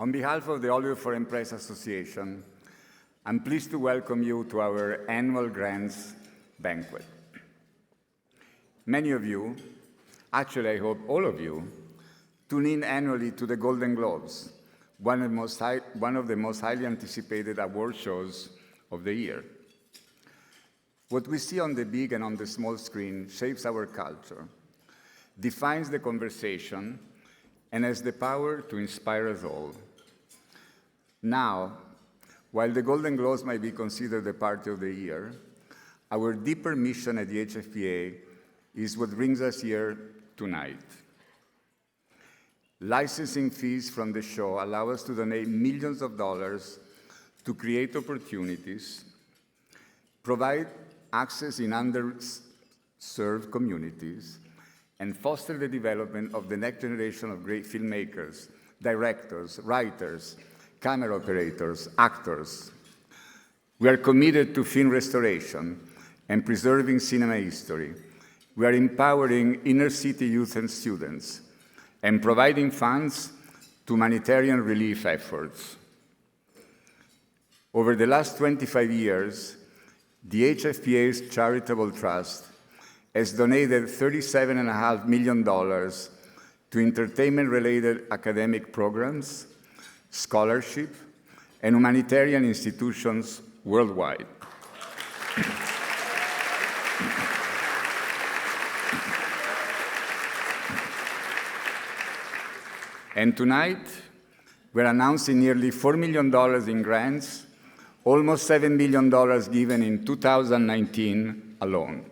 On behalf of the Hollywood Foreign Press Association, I'm pleased to welcome you to our annual grants banquet. Many of you, actually I hope all of you, tune in annually to the Golden Globes, one of the most highly anticipated award shows of the year. What we see on the big and on the small screen shapes our culture, defines the conversation, and has the power to inspire us all. Now, while the Golden Globes might be considered the party of the year, our deeper mission at the HFPA is what brings us here tonight. Licensing fees from the show allow us to donate millions of dollars to create opportunities, provide access in underserved communities, and foster the development of the next generation of great filmmakers, directors, writers, camera operators, actors. We are committed to film restoration and preserving cinema history. We are empowering inner-city youth and students and providing funds to humanitarian relief efforts. Over the last 25 years, the HFPA's Charitable Trust has donated $37.5 million to entertainment-related academic programs, scholarship, and humanitarian institutions worldwide. And tonight, we're announcing nearly $4 million in grants, almost $7 million given in 2019 alone.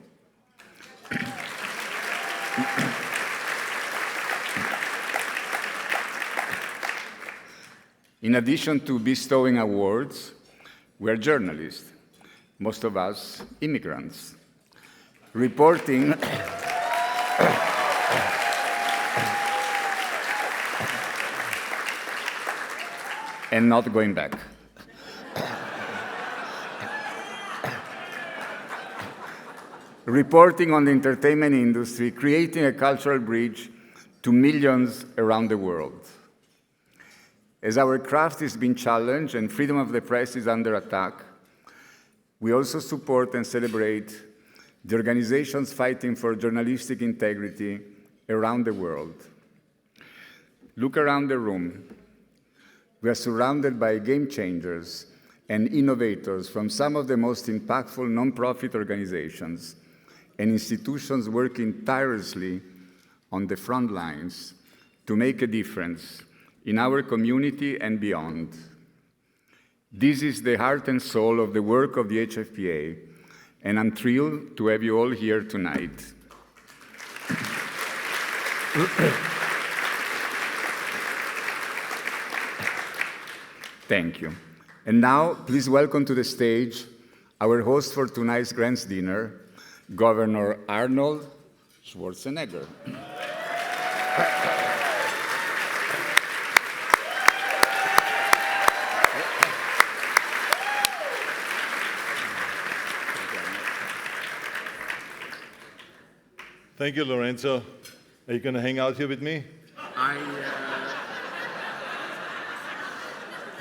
In addition to bestowing awards, we're journalists, most of us immigrants, reporting and not going back. Reporting on the entertainment industry, creating a cultural bridge to millions around the world. As our craft is being challenged and freedom of the press is under attack, we also support and celebrate the organizations fighting for journalistic integrity around the world. Look around the room. We are surrounded by game changers and innovators from some of the most impactful nonprofit organizations and institutions working tirelessly on the front lines to make a difference in our community and beyond. This is the heart and soul of the work of the HFPA, and I'm thrilled to have you all here tonight. Thank you. And now, please welcome to the stage our host for tonight's grants dinner, Governor Arnold Schwarzenegger. Thank you, Lorenzo. Are you going to hang out here with me?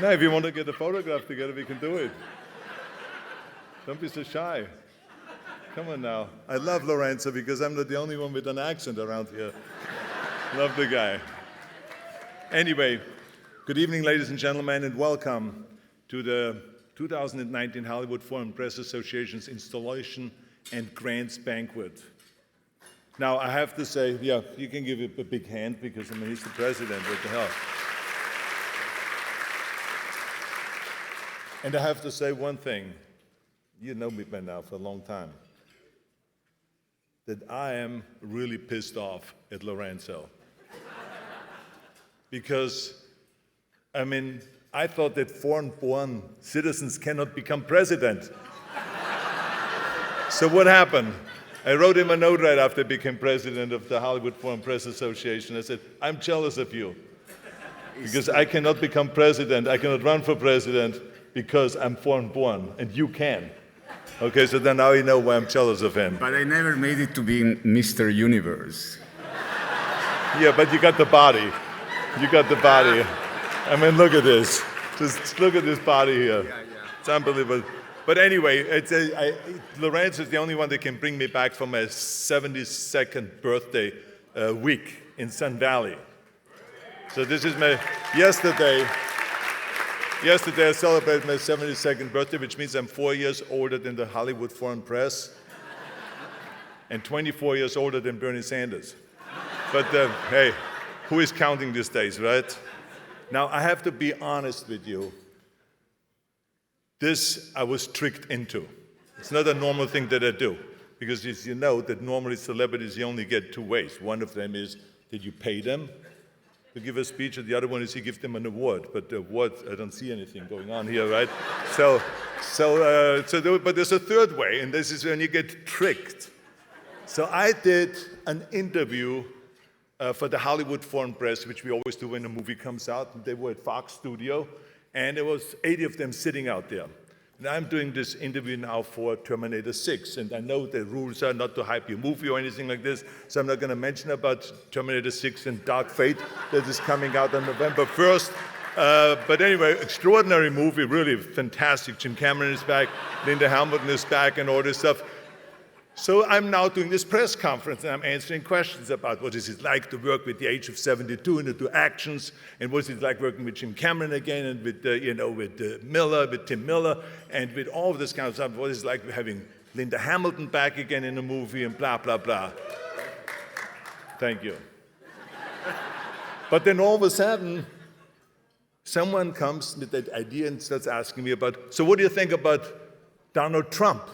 No, if you want to get a photograph together, we can do it. Don't be so shy. Come on now. I love Lorenzo because I'm not the only one with an accent around here. Love the guy. Anyway, good evening, ladies and gentlemen, and welcome to the 2019 Hollywood Foreign Press Association's Installation and Grants Banquet. Now, I have to say, yeah, you can give him a big hand because, I mean, he's the president, what the hell. And I have to say one thing. You know me by now for a long time. That I am really pissed off at Lorenzo. Because, I mean, I thought that foreign-born citizens cannot become president. So what happened? I wrote him a note right after I became president of the Hollywood Foreign Press Association. I said, I'm jealous of you. Because I cannot become president, I cannot run for president because I'm foreign-born, and you can. Okay, so then now you know why I'm jealous of him. But I never made it to be Mr. Universe. Yeah, but you got the body. You got the body. I mean, look at this. Just look at this body here. It's unbelievable. But anyway, Lorenzo is the only one that can bring me back from my 72nd birthday week in Sun Valley. So this is my yesterday I celebrated my 72nd birthday, which means I'm 4 years older than the Hollywood Foreign Press and 24 years older than Bernie Sanders. But hey, who is counting these days, right? Now, I have to be honest with you. This I was tricked into. It's not a normal thing that I do, because as you know, that normally celebrities, you only get two ways. One of them is that you pay them to give a speech, and the other one is you give them an award. But the award, I don't see anything going on here, right? But there's a third way, and this is when you get tricked. So I did an interview for the Hollywood Foreign Press, which we always do when a movie comes out. And they were at Fox Studio, and there was 80 of them sitting out there. And I'm doing this interview now for Terminator 6, and I know the rules are not to hype your movie or anything like this, so I'm not going to mention about Terminator 6 and Dark Fate that is coming out on November 1st. But anyway, extraordinary movie, really fantastic. Jim Cameron is back, Linda Hamilton is back, and all this stuff. So I'm now doing this press conference, and I'm answering questions about what is it like to work with the age of 72 and to do actions, and what is it like working with Jim Cameron again, and with with Tim Miller, and with all of this kind of stuff. What is it like having Linda Hamilton back again in a movie, and blah blah blah. Thank you. But then all of a sudden, someone comes with that idea and starts asking me about. So what do you think about Donald Trump?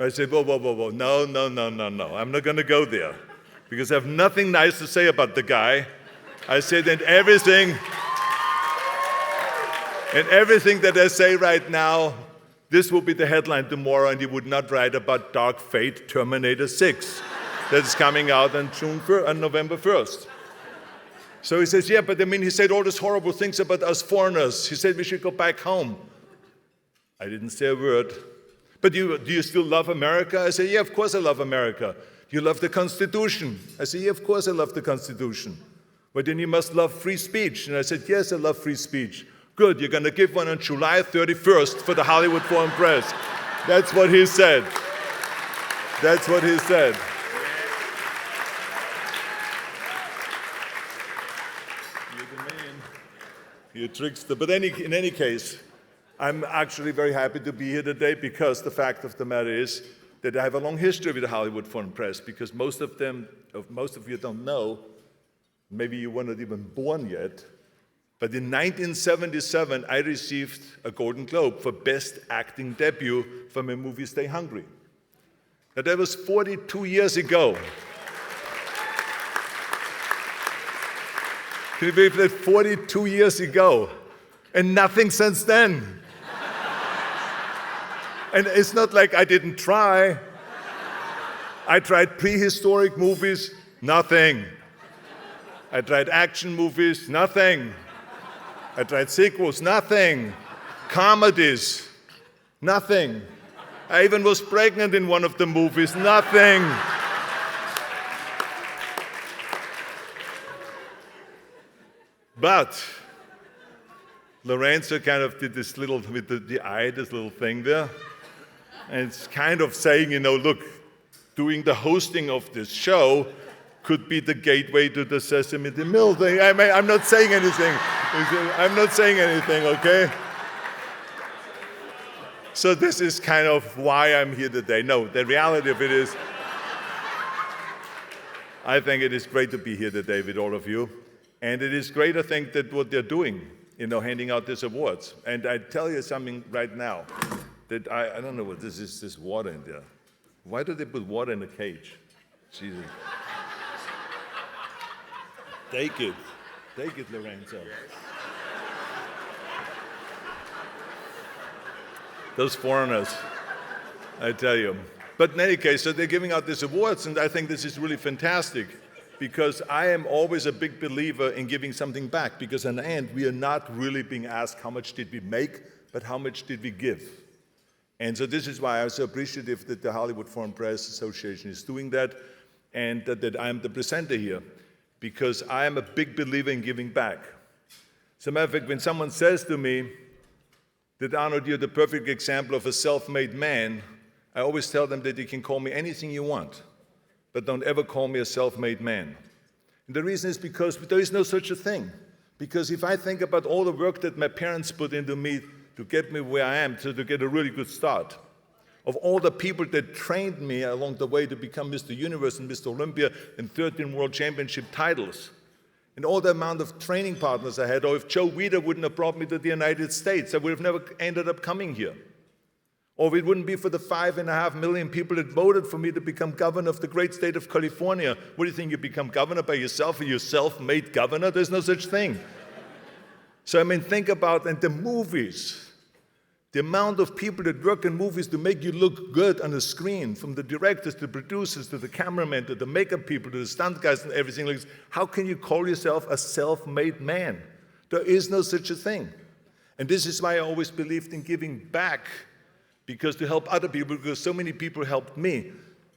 I say, whoa, no, I'm not going to go there, because I have nothing nice to say about the guy. I said that everything that I say right now, this will be the headline tomorrow, and he would not write about Dark Fate, Terminator 6, that's coming out on November 1st. So he says, yeah, but I mean, he said all these horrible things about us foreigners. He said we should go back home. I didn't say a word. But do you still love America? I say, yeah, of course I love America. Do you love the Constitution? I say, yeah, of course I love the Constitution. But then you must love free speech. And I said, yes, I love free speech. Good, you're going to give one on July 31st for the Hollywood Foreign Press. That's what he said. That's what he said. You're the man. You're a trickster. But in any case, I'm actually very happy to be here today, because the fact of the matter is that I have a long history with the Hollywood Foreign Press, because most of you don't know, maybe you were not even born yet, but in 1977 I received a Golden Globe for Best Acting Debut for my movie Stay Hungry. Now that was 42 years ago. Can you believe that? 42 years ago, and nothing since then. And it's not like I didn't try. I tried prehistoric movies, nothing. I tried action movies, nothing. I tried sequels, nothing. Comedies, nothing. I even was pregnant in one of the movies, nothing. But Lorenzo kind of did this little, with the eye, this little thing there. And it's kind of saying, look, doing the hosting of this show could be the gateway to the Sesame Mill thing. I'm not saying anything. I'm not saying anything, okay? So this is kind of why I'm here today. No, the reality of it is, I think it is great to be here today with all of you. And it is great, I think, that what they're doing, handing out these awards. And I tell you something right now, that I don't know what this is, this water in there. Why do they put water in a cage? Jesus. Take it, Lorenzo. Those foreigners, I tell you. But in any case, so they're giving out these awards, and I think this is really fantastic, because I am always a big believer in giving something back, because in the end, we are not really being asked how much did we make, but how much did we give. And so this is why I'm so appreciative that the Hollywood Foreign Press Association is doing that, and that I'm the presenter here, because I am a big believer in giving back. As a matter of fact, when someone says to me that, Arnold, you're the perfect example of a self-made man, I always tell them that you can call me anything you want, but don't ever call me a self-made man. And the reason is because there is no such a thing. Because if I think about all the work that my parents put into me to get me where I am, to get a really good start, of all the people that trained me along the way to become Mr. Universe and Mr. Olympia and 13 World Championship titles, and all the amount of training partners I had, or if Joe Weider wouldn't have brought me to the United States, I would have never ended up coming here. Or if it wouldn't be for the 5.5 million people that voted for me to become governor of the great state of California. What do you think, you become governor by yourself, or you're self-made governor? There's no such thing. So I mean, think about, and the movies, the amount of people that work in movies to make you look good on the screen, from the directors to the producers to the cameramen to the makeup people to the stunt guys and everything like this. How can you call yourself a self-made man? There is no such a thing. And this is why I always believed in giving back, because to help other people, because so many people helped me.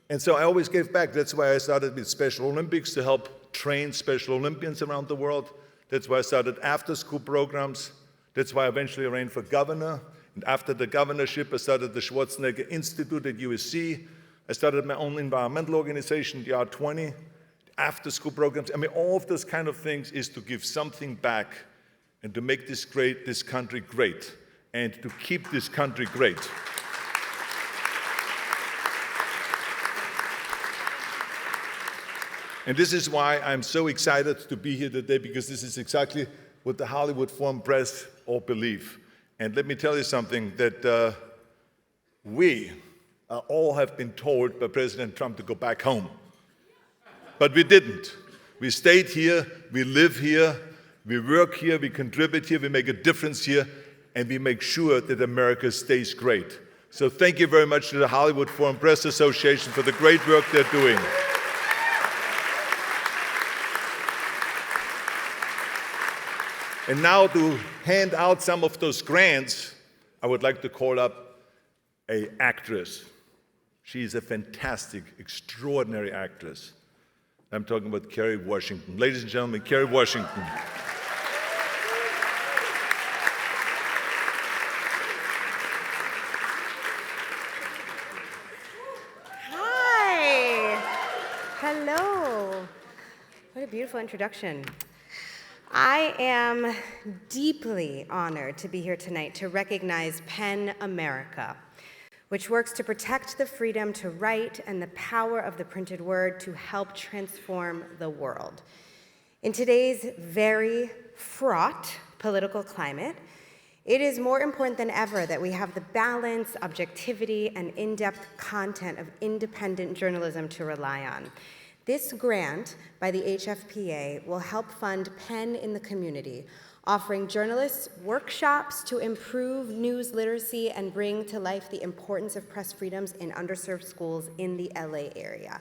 And so I always gave back. That's why I started with Special Olympics, to help train Special Olympians around the world. That's why I started after-school programs. That's why I eventually ran for governor. And after the governorship, I started the Schwarzenegger Institute at USC. I started my own environmental organization, the R20, after-school programs. I mean, all of those kind of things is to give something back and to make this country great, and to keep this country great. And this is why I'm so excited to be here today, because this is exactly what the Hollywood Foreign Press all believe. And let me tell you something, that we all have been told by President Trump to go back home. But we didn't. We stayed here, we live here, we work here, we contribute here, we make a difference here, and we make sure that America stays great. So thank you very much to the Hollywood Foreign Press Association for the great work they're doing. And now, to hand out some of those grants, I would like to call up an actress. She is a fantastic, extraordinary actress. I'm talking about Kerry Washington. Ladies and gentlemen, Kerry Washington. Hi. Hello. What a beautiful introduction. I am deeply honored to be here tonight to recognize PEN America, which works to protect the freedom to write and the power of the printed word to help transform the world. In today's very fraught political climate, it is more important than ever that we have the balance, objectivity, and in-depth content of independent journalism to rely on. This grant by the HFPA will help fund PEN in the community, offering journalists workshops to improve news literacy and bring to life the importance of press freedoms in underserved schools in the LA area.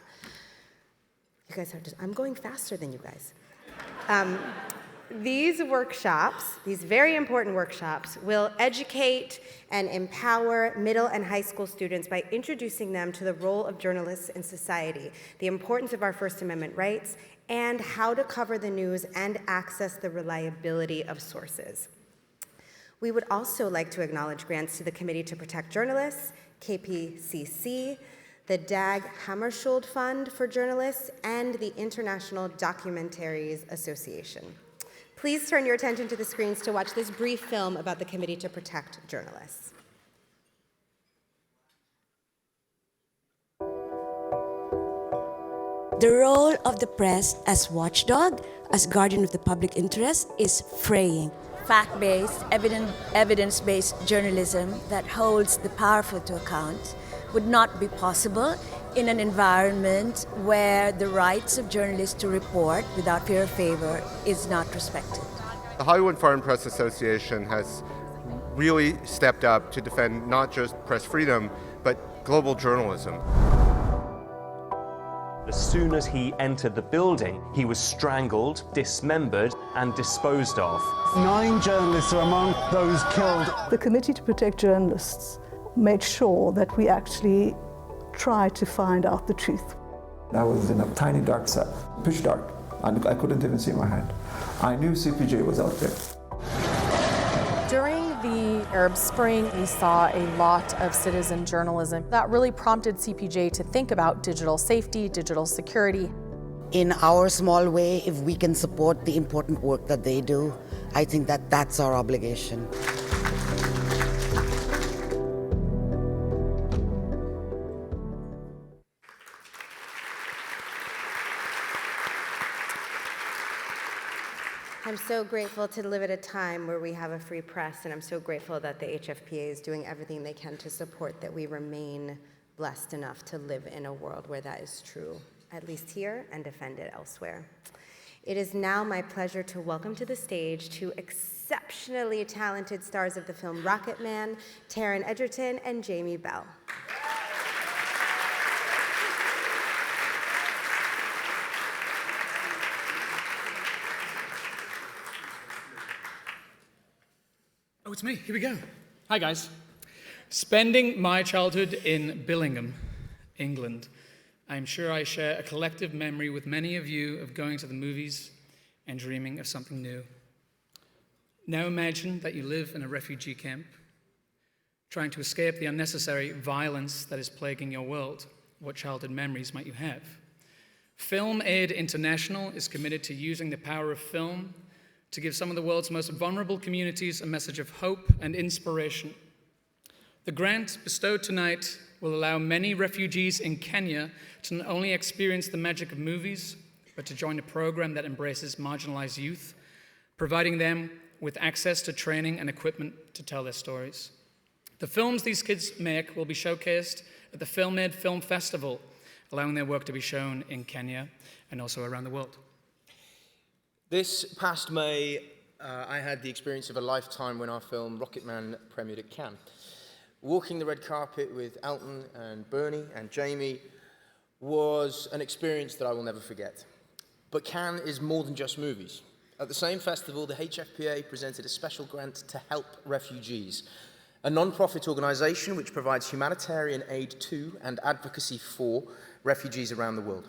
You guys are I'm going faster than you guys. These workshops, these very important workshops, will educate and empower middle and high school students by introducing them to the role of journalists in society, the importance of our First Amendment rights, and how to cover the news and access the reliability of sources. We would also like to acknowledge grants to the Committee to Protect Journalists, KPCC, the Dag Hammarskjöld Fund for Journalists, and the International Documentaries Association. Please turn your attention to the screens to watch this brief film about the Committee to Protect Journalists. The role of the press as watchdog, as guardian of the public interest, is fraying. Fact-based, evidence-based journalism that holds the powerful to account would not be possible in an environment where the rights of journalists to report without fear of favor is not respected. The Hollywood Foreign Press Association has really stepped up to defend not just press freedom, but global journalism. As soon as he entered the building, he was strangled, dismembered, and disposed of. 9 journalists are among those killed. The Committee to Protect Journalists made sure that we actually tried to find out the truth. I was in a tiny dark cell, pitch dark, and I couldn't even see my hand. I knew CPJ was out there. During the Arab Spring, we saw a lot of citizen journalism that really prompted CPJ to think about digital safety, digital security. In our small way, if we can support the important work that they do, I think that that's our obligation. I'm so grateful to live at a time where we have a free press, and I'm so grateful that the HFPA is doing everything they can to support that we remain blessed enough to live in a world where that is true, at least here, and defend it elsewhere. It is now my pleasure to welcome to the stage two exceptionally talented stars of the film Rocketman, Taron Egerton and Jamie Bell. Oh, it's me. Here we go. Hi, guys. Spending my childhood in Billingham, England, I'm sure I share a collective memory with many of you of going to the movies and dreaming of something new. Now imagine that you live in a refugee camp, trying to escape the unnecessary violence that is plaguing your world. What childhood memories might you have? Film Aid International is committed to using the power of film to give some of the world's most vulnerable communities a message of hope and inspiration. The grant bestowed tonight will allow many refugees in Kenya to not only experience the magic of movies, but to join a program that embraces marginalized youth, providing them with access to training and equipment to tell their stories. The films these kids make will be showcased at the Film Aid Film Festival, allowing their work to be shown in Kenya and also around the world. This past May, I had the experience of a lifetime when our film Rocketman premiered at Cannes. Walking the red carpet with Elton and Bernie and Jamie was an experience that I will never forget. But Cannes is more than just movies. At the same festival, the HFPA presented a special grant to Help Refugees, a non-profit organisation which provides humanitarian aid to and advocacy for refugees around the world.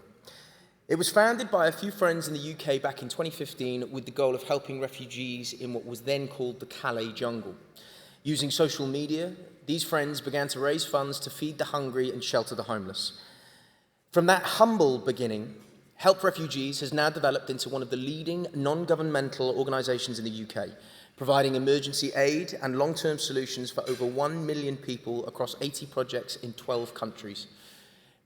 It was founded by a few friends in the UK back in 2015 with the goal of helping refugees in what was then called the Calais jungle. Using social media, these friends began to raise funds to feed the hungry and shelter the homeless. From that humble beginning, Help Refugees has now developed into one of the leading non-governmental organisations in the UK, providing emergency aid and long-term solutions for over 1 million people across 80 projects in 12 countries.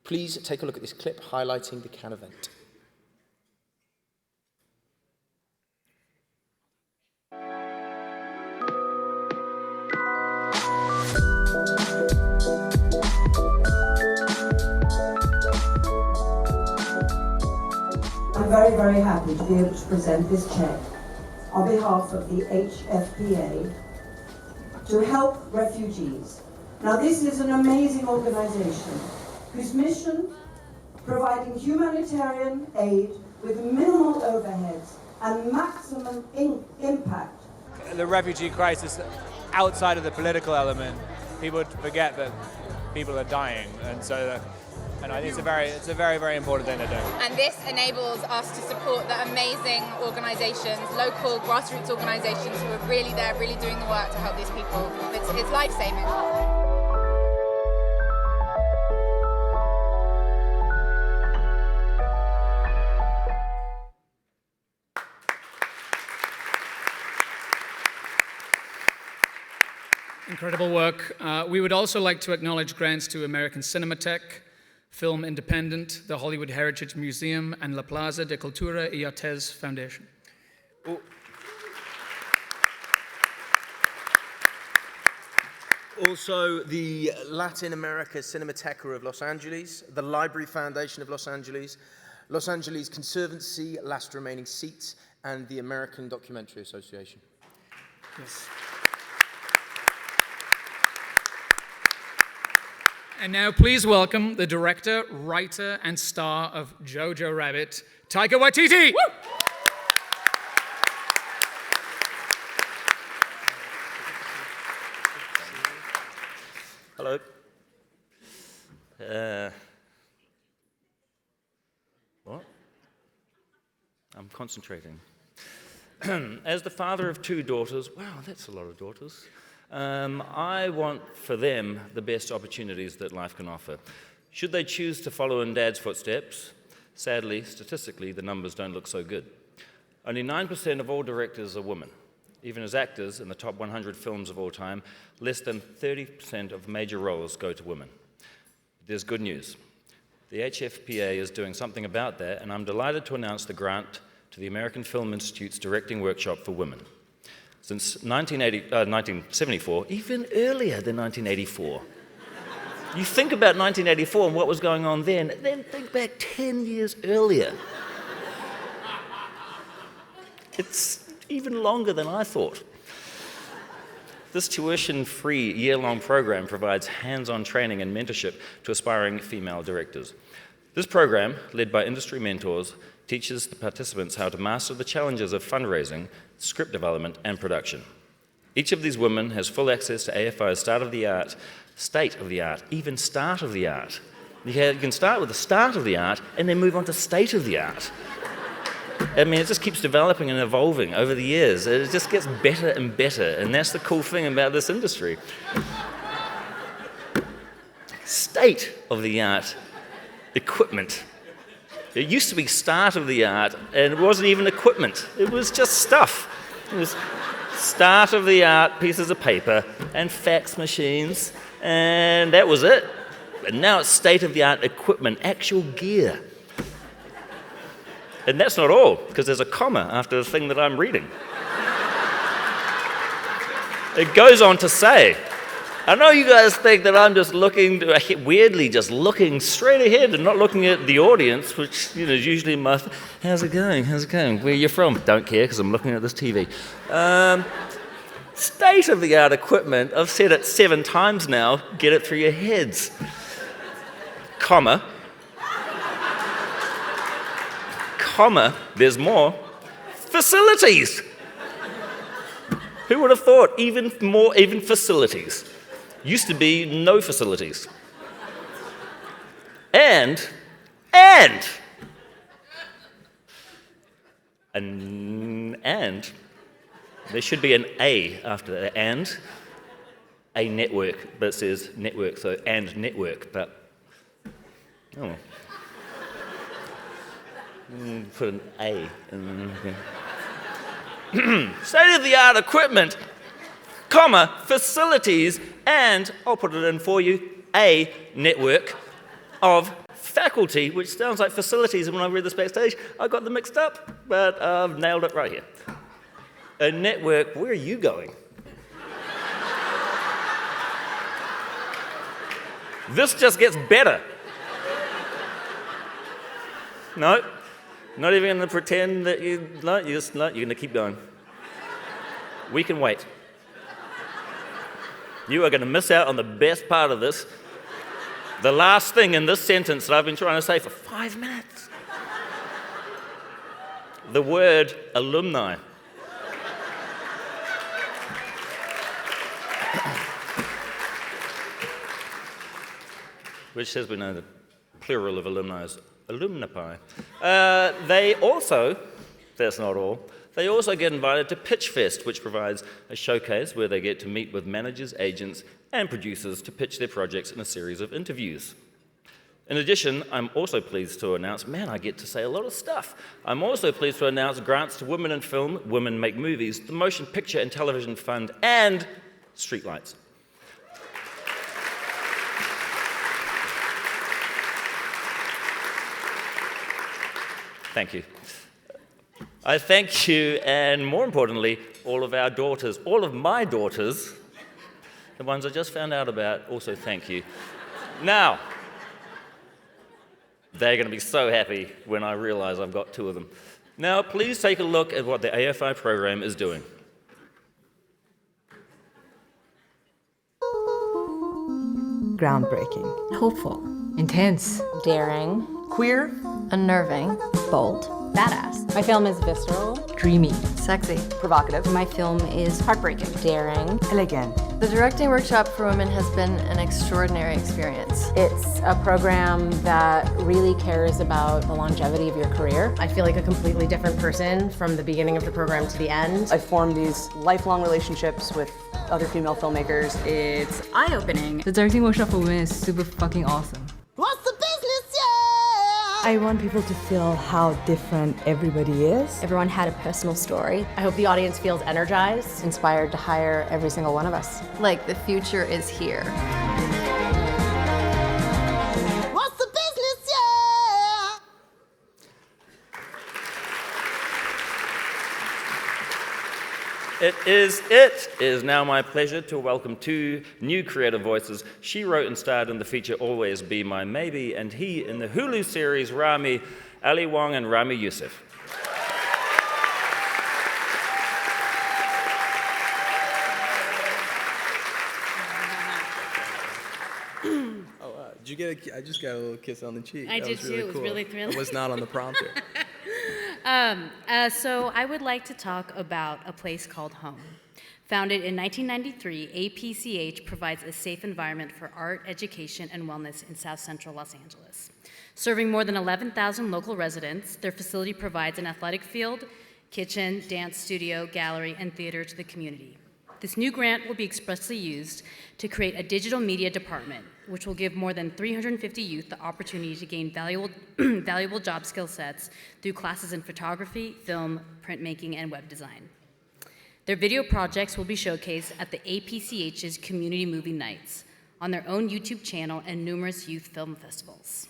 Please take a look at this clip highlighting the Cannes event. I'm very, very happy to be able to present this check on behalf of the HFPA to help refugees. Now, this is an amazing organization whose mission, providing humanitarian aid with minimal overheads and maximum impact. The refugee crisis, outside of the political element, people forget that people are dying, and so and I think it's a very, very important thing to do. And this enables us to support the amazing organisations, local grassroots organisations who are really there, really doing the work to help these people. It's life-saving. Incredible work. We would also like to acknowledge grants to American Cinematheque, Film Independent, the Hollywood Heritage Museum, and La Plaza de Cultura y Artes Foundation. Also, the Latin America Cinemateca of Los Angeles, the Library Foundation of Los Angeles Conservancy, Last Remaining Seats, and the American Documentary Association. Yes. And now please welcome the director, writer, and star of Jojo Rabbit, Taika Waititi. Woo! Hello. What? I'm concentrating. As the father of 2 daughters, wow, that's a lot of daughters, I want for them the best opportunities that life can offer. Should they choose to follow in Dad's footsteps, sadly, statistically, the numbers don't look so good. Only 9% of all directors are women. Even as actors in the top 100 films of all time, less than 30% of major roles go to women. There's good news. The HFPA is doing something about that, and I'm delighted to announce the grant to the American Film Institute's Directing Workshop for Women. Since 1974, even earlier than 1984. You think about 1984 and what was going on then think back 10 years earlier. It's even longer than I thought. This tuition-free year-long program provides hands-on training and mentorship to aspiring female directors. This program, led by industry mentors, teaches the participants how to master the challenges of fundraising, script development, and production. Each of these women has full access to AFI's state-of-the-art, even start-of-the-art. You can start with the start of the art and then move on to state-of-the-art. I mean, it just keeps developing and evolving over the years. It just gets better and better, and that's the cool thing about this industry. State-of-the-art equipment. It used to be start-of-the-art, and it wasn't even equipment. It was just stuff. It was start-of-the-art pieces of paper and fax machines, and that was it. And now it's state-of-the-art equipment, actual gear. And that's not all, because there's a comma after the thing that I'm reading. It goes on to say, I know you guys think that I'm just weirdly just looking straight ahead and not looking at the audience, which is usually my, how's it going, where are you from? Don't care, because I'm looking at this TV. State-of-the-art equipment, I've said it 7 times now, get it through your heads. Comma, there's more, facilities. Who would have thought? Even facilities. Used to be no facilities. And there should be an A after that, and a network, but it says network, so and network, but oh. Put an A in there. State-of-the-art equipment, comma, facilities, and, I'll put it in for you, a network of faculty, which sounds like facilities, and when I read this backstage, I got them mixed up, but I've nailed it right here. A network, where are you going? This just gets better. No. Not even going to pretend that you're going to keep going. We can wait. You are going to miss out on the best part of this. The last thing in this sentence that I've been trying to say for 5 minutes. The word alumni. Which, as we know, the plural of alumni is alumni. They also, that's not all, they also get invited to Pitch Fest, which provides a showcase where they get to meet with managers, agents, and producers to pitch their projects in a series of interviews. In addition, I'm also pleased to announce, man, I get to say a lot of stuff. I'm also pleased to announce grants to Women in Film, Women Make Movies, the Motion Picture and Television Fund, and Streetlights. Thank you. I thank you, and more importantly, all of our daughters, all of my daughters, the ones I just found out about, also thank you. Now, they're going to be so happy when I realize I've got 2 of them. Now, please take a look at what the AFI program is doing. Groundbreaking. Hopeful. Intense. Daring. Queer. Unnerving. Bold. badass. My film is visceral, Dreamy. Sexy. provocative. My film is heartbreaking. Daring. Elegant. The Directing Workshop for Women has been an extraordinary experience. It's a program that really cares about the longevity of your career. I feel like a completely different person from the beginning of the program to the end. I formed these lifelong relationships with other female filmmakers. It's eye-opening. The Directing Workshop for Women is super fucking awesome. What's the business, yeah? I want people to feel how different everybody is. Everyone had a personal story. I hope the audience feels energized, Inspired to hire every single one of us. Like, the future is here. What's the business, yeah? It is now my pleasure to welcome two new creative voices. She wrote and starred in the feature Always Be My Maybe, and he in the Hulu series Rami, Ali Wong and Rami Youssef. Did you get I just got a little kiss on the cheek. I That did was really too. It was cool. really thrilling. It was not on the prompter. So I would like to talk about A Place Called Home. Founded in 1993, APCH provides a safe environment for art, education, and wellness in South Central Los Angeles. Serving more than 11,000 local residents, their facility provides an athletic field, kitchen, dance studio, gallery, and theater to the community. This new grant will be expressly used to create a digital media department, which will give more than 350 youth the opportunity to gain valuable job skill sets through classes in photography, film, printmaking, and web design. Their video projects will be showcased at the APCH's Community Movie Nights, on their own YouTube channel and numerous youth film festivals.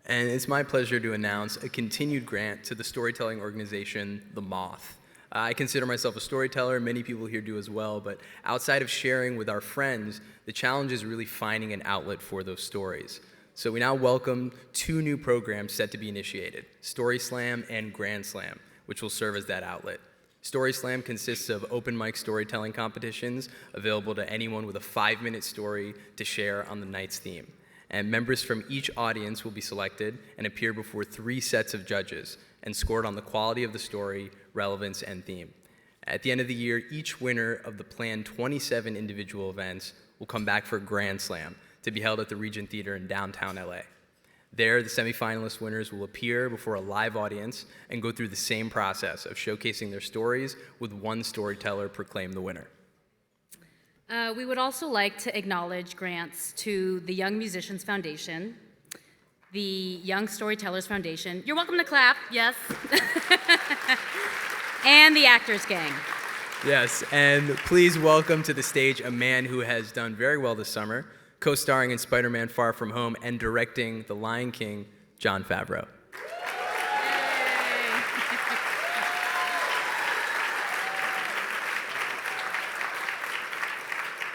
And it's my pleasure to announce a continued grant to the storytelling organization, The Moth. I consider myself a storyteller, many people here do as well, but outside of sharing with our friends, the challenge is really finding an outlet for those stories. So we now welcome two new programs set to be initiated, Story Slam and Grand Slam, which will serve as that outlet. Story Slam consists of open mic storytelling competitions available to anyone with a 5-minute story to share on the night's theme. And members from each audience will be selected and appear before 3 sets of judges and scored on the quality of the story, relevance, and theme. At the end of the year, each winner of the planned 27 individual events will come back for a Grand Slam to be held at the Regent Theater in downtown LA. There, the semifinalist winners will appear before a live audience and go through the same process of showcasing their stories with one storyteller proclaimed the winner. We would also like to acknowledge grants to the Young Musicians Foundation, the Young Storytellers Foundation. You're welcome to clap, yes. And the Actors Gang. Yes, and please welcome to the stage a man who has done very well this summer, co-starring in Spider-Man Far From Home and directing The Lion King, Jon Favreau.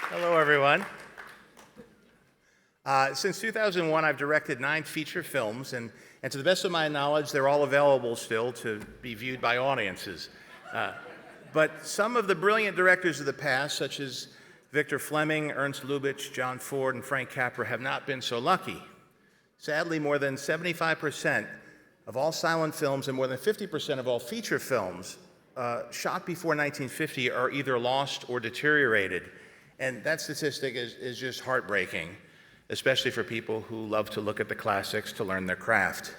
Hello, everyone. Since 2001, I've directed 9 feature films, and to the best of my knowledge, they're all available still to be viewed by audiences. But some of the brilliant directors of the past, such as Victor Fleming, Ernst Lubitsch, John Ford, and Frank Capra, have not been so lucky. Sadly, more than 75% of all silent films and more than 50% of all feature films shot before 1950 are either lost or deteriorated. And that statistic is just heartbreaking, especially for people who love to look at the classics to learn their craft.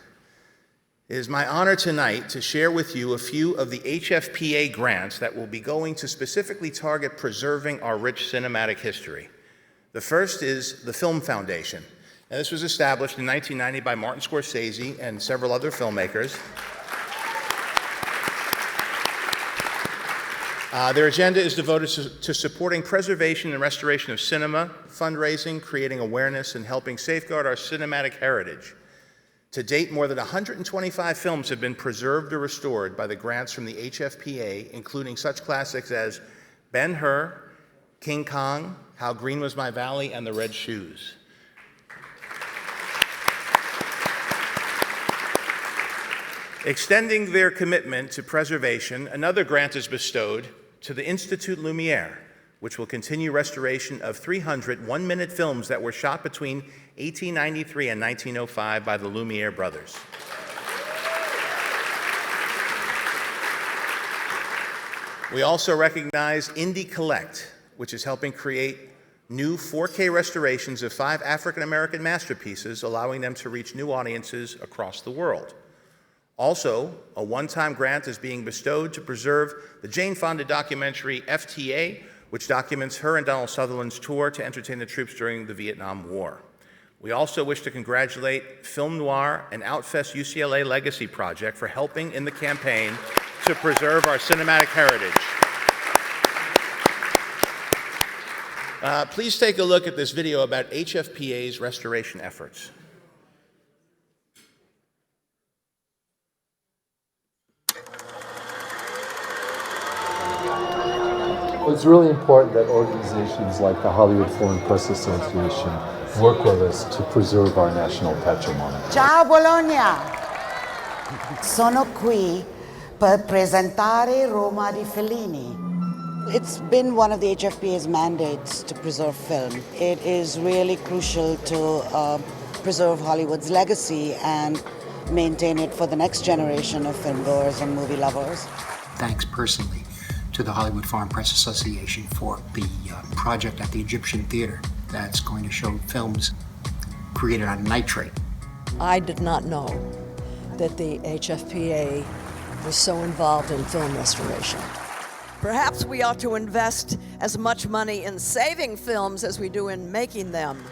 It is my honor tonight to share with you a few of the HFPA grants that will be going to specifically target preserving our rich cinematic history. The first is the Film Foundation. Now, this was established in 1990 by Martin Scorsese and several other filmmakers. Their agenda is devoted to supporting preservation and restoration of cinema, fundraising, creating awareness, and helping safeguard our cinematic heritage. To date, more than 125 films have been preserved or restored by the grants from the HFPA, including such classics as Ben-Hur, King Kong, How Green Was My Valley, and The Red Shoes. Extending their commitment to preservation, another grant is bestowed to the Institut Lumière, which will continue restoration of 300 one-minute films that were shot between 1893 and 1905 by the Lumière brothers. We also recognize Indie Collect, which is helping create new 4K restorations of 5 African American masterpieces, allowing them to reach new audiences across the world. Also, a one-time grant is being bestowed to preserve the Jane Fonda documentary FTA, which documents her and Donald Sutherland's tour to entertain the troops during the Vietnam War. We also wish to congratulate Film Noir and Outfest UCLA Legacy Project for helping in the campaign to preserve our cinematic heritage. Please take a look at this video about HFPA's restoration efforts. Well, it's really important that organizations like the Hollywood Foreign Press Association work with us to preserve our national patrimony. Ciao Bologna! Sono qui per presentare Roma di Fellini. It's been one of the HFPA's mandates to preserve film. It is really crucial to preserve Hollywood's legacy and maintain it for the next generation of filmgoers and movie lovers. Thanks personally to the Hollywood Foreign Press Association for the project at the Egyptian Theater that's going to show films created on nitrate. I did not know that the HFPA was so involved in film restoration. Perhaps we ought to invest as much money in saving films as we do in making them.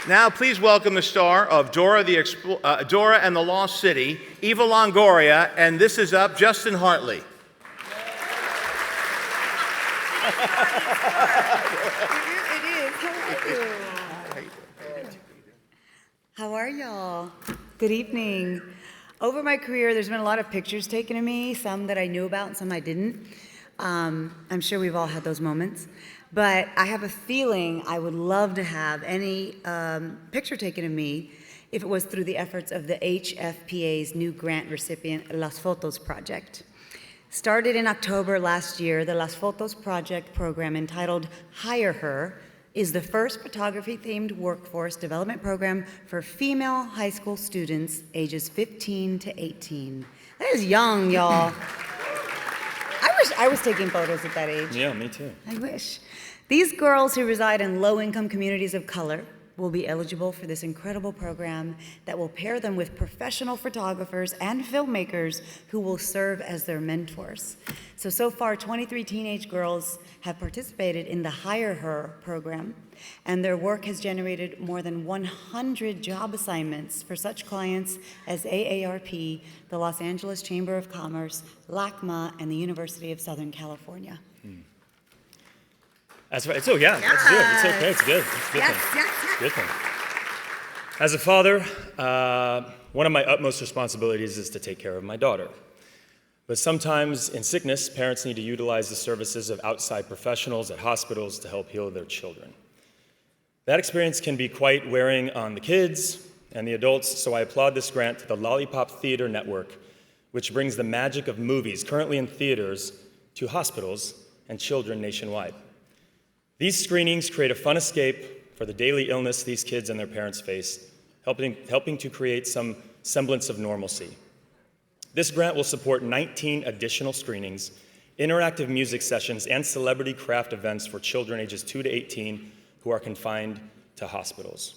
Now, please welcome the star of Dora and the Lost City, Eva Longoria, and this is up, Justin Hartley. How are y'all? Good evening. Over my career, there's been a lot of pictures taken of me, some that I knew about and some I didn't. I'm sure we've all had those moments. But I have a feeling I would love to have any picture taken of me if it was through the efforts of the HFPA's new grant recipient, Las Fotos Project. Started in October last year, the Las Fotos Project program entitled Hire Her is the first photography-themed workforce development program for female high school students ages 15 to 18. That is young, y'all. I wish I was taking photos at that age. Yeah, me too. I wish. These girls who reside in low-income communities of color will be eligible for this incredible program that will pair them with professional photographers and filmmakers who will serve as their mentors. So far, 23 teenage girls have participated in the Hire Her program, and their work has generated more than 100 job assignments for such clients as AARP, the Los Angeles Chamber of Commerce, LACMA, and the University of Southern California. That's right. So yeah, that's good. It's okay. It's good. It's a good thing. It's a good thing. As a father, one of my utmost responsibilities is to take care of my daughter. But sometimes in sickness, parents need to utilize the services of outside professionals at hospitals to help heal their children. That experience can be quite wearing on the kids and the adults, so I applaud this grant to the Lollipop Theater Network, which brings the magic of movies currently in theaters to hospitals and children nationwide. These screenings create a fun escape for the daily illness these kids and their parents face, helping to create some semblance of normalcy. This grant will support 19 additional screenings, interactive music sessions, and celebrity craft events for children ages 2 to 18 who are confined to hospitals.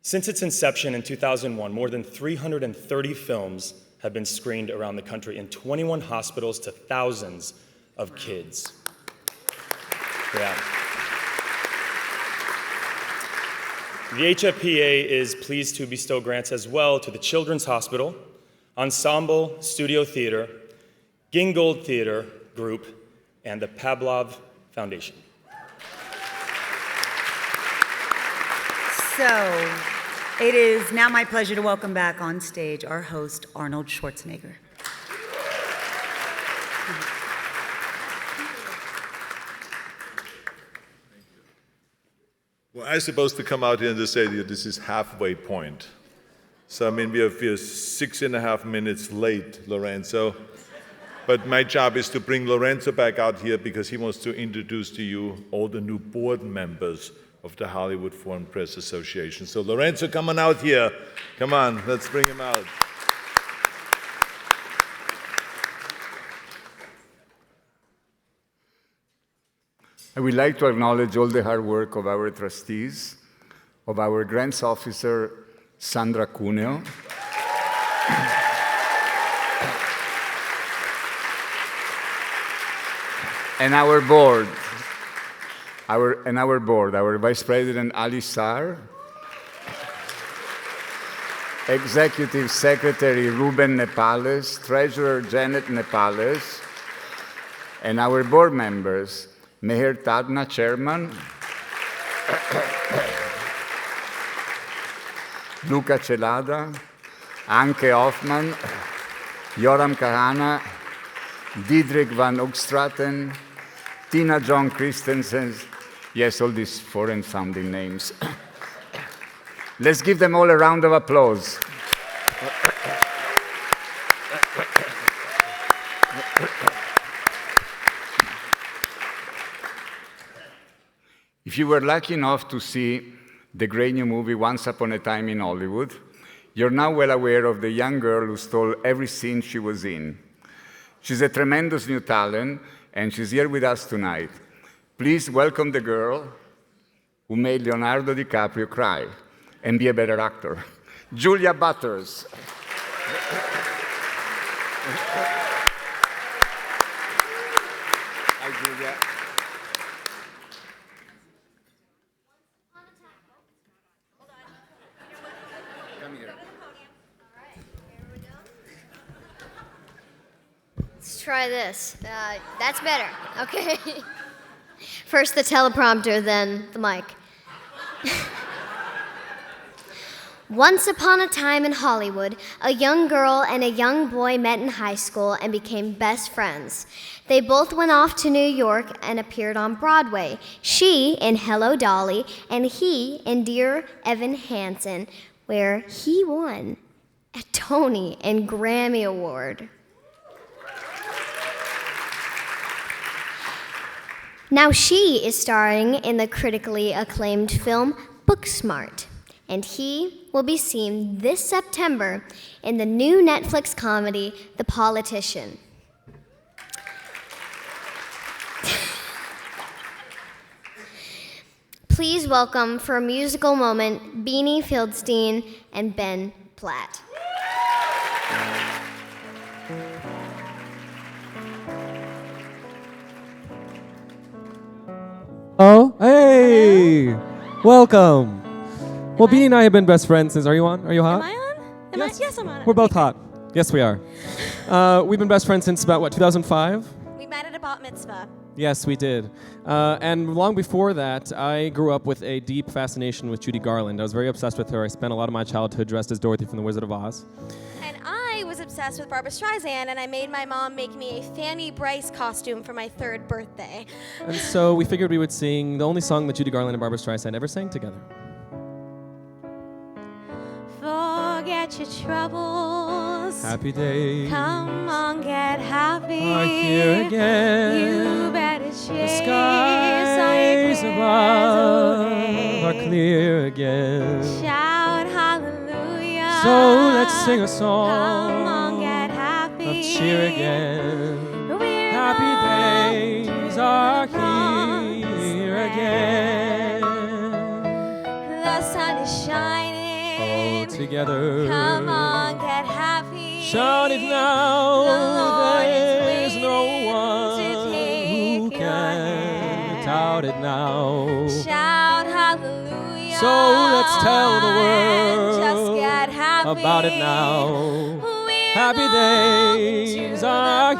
Since its inception in 2001, more than 330 films have been screened around the country in 21 hospitals to thousands of kids. Yeah. The HFPA is pleased to bestow grants as well to the Children's Hospital, Ensemble Studio Theater, Gingold Theater Group, and the Pavlov Foundation. So, it is now my pleasure to welcome back on stage our host, Arnold Schwarzenegger. Well, I'm supposed to come out here and just say that this is halfway point. So, I mean, we are 6.5 minutes late, Lorenzo. But my job is to bring Lorenzo back out here because he wants to introduce to you all the new board members of the Hollywood Foreign Press Association. So Lorenzo, come on out here. Come on, let's bring him out. I would like to acknowledge all the hard work of our trustees, of our grants officer, Sandra Cuneo, and our board, our Vice President Ali Sar, Executive Secretary Ruben Nepales, Treasurer Janet Nepales, and our board members, Meher Tadna, Chairman, Luca Celada, Anke Hoffman, Joram Kahana, Diederik van Hoogstraten, Tina John Christensen, yes, all these foreign-sounding names. Let's give them all a round of applause. If you were lucky enough to see the great new movie Once Upon a Time in Hollywood, you're now well aware of the young girl who stole every scene she was in. She's a tremendous new talent, and she's here with us tonight. Please welcome the girl who made Leonardo DiCaprio cry and be a better actor, Julia Butters. Hi, Julia. Come here. Let's try this. That's better. Okay. First the teleprompter, then the mic. Once upon a time in Hollywood, a young girl and a young boy met in high school and became best friends. They both went off to New York and appeared on Broadway. She in Hello Dolly, and he in Dear Evan Hansen, where he won a Tony and Grammy Award. Now she is starring in the critically acclaimed film Booksmart, and he will be seen this September in the new Netflix comedy The Politician. Please welcome for a musical moment Beanie Fieldstein and Ben Platt. Oh, hey! Welcome. Well, Beanie and I have been best friends since. Are you on? Are you hot? Am I on? Yes. Yes, I'm on. We're both hot. Yes, we are. We've been best friends since about, what, 2005? We met at a bat mitzvah. Yes, we did. And long before that, I grew up with a deep fascination with Judy Garland. I was very obsessed with her. I spent a lot of my childhood dressed as Dorothy from The Wizard of Oz. And I was obsessed with Barbra Streisand, and I made my mom make me a Fanny Bryce costume for my 3rd birthday. And so we figured we would sing the only song that Judy Garland and Barbra Streisand ever sang together. Forget your troubles. Happy days Come on, get happy. are here again. You better chase The skies above are clear again. Shout hallelujah. So let's sing a song Come on, get happy. of cheer again. We're Happy days are here again. The sun is shining. All together. Come on, get happy. Shout it now. The Lord There's is no waiting one to take who your can doubt it now. Shout hallelujah. So let's tell the world Just get happy. about it now. We're Happy days are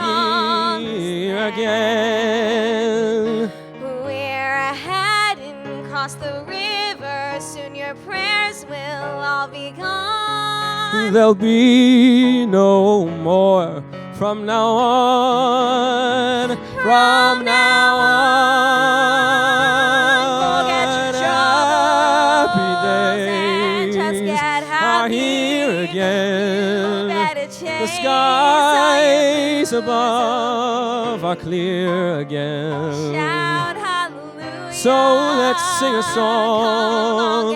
here again. We're heading across the river. Soon your prayers will all be gone. There'll be no more from now on. From now on. Forget your Happy troubles and just days get are happy. here again. Better The chase skies above are clear again. Shout hallelujah. So let's sing a song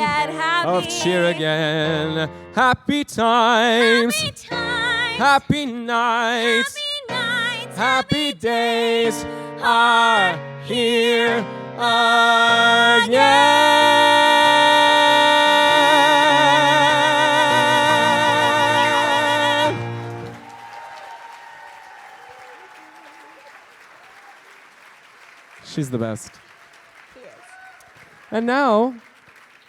of cheer again. Happy times, happy nights, happy days are here again. She's the best. And now,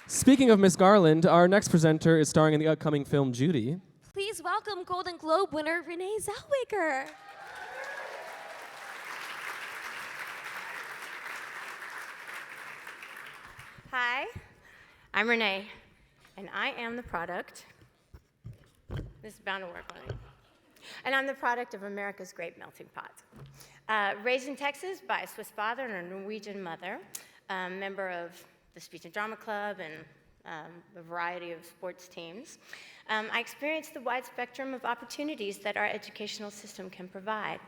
speaking of Miss Garland, our next presenter is starring in the upcoming film Judy. Please welcome Golden Globe winner Renee Zellweger. Hi, I'm Renee, and I am the product. This is bound to work on it. And I'm the product of America's Great Melting Pot. Raised in Texas by a Swiss father and a Norwegian mother, member of the Speech and Drama Club and a variety of sports teams, I experienced the wide spectrum of opportunities that our educational system can provide.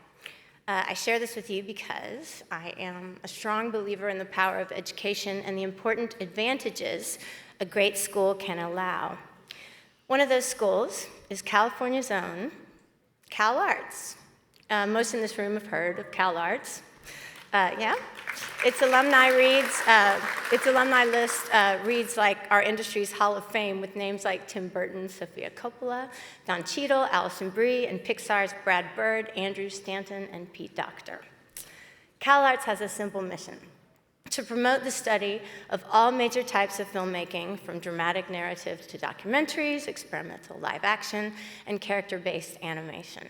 I share this with you because I am a strong believer in the power of education and the important advantages a great school can allow. One of those schools is California's own CalArts. Most in this room have heard of CalArts. Yeah? Its alumni list reads like our industry's Hall of Fame with names like Tim Burton, Sofia Coppola, Don Cheadle, Alison Brie, and Pixar's Brad Bird, Andrew Stanton, and Pete Docter. CalArts has a simple mission: to promote the study of all major types of filmmaking, from dramatic narrative to documentaries, experimental live action, and character-based animation.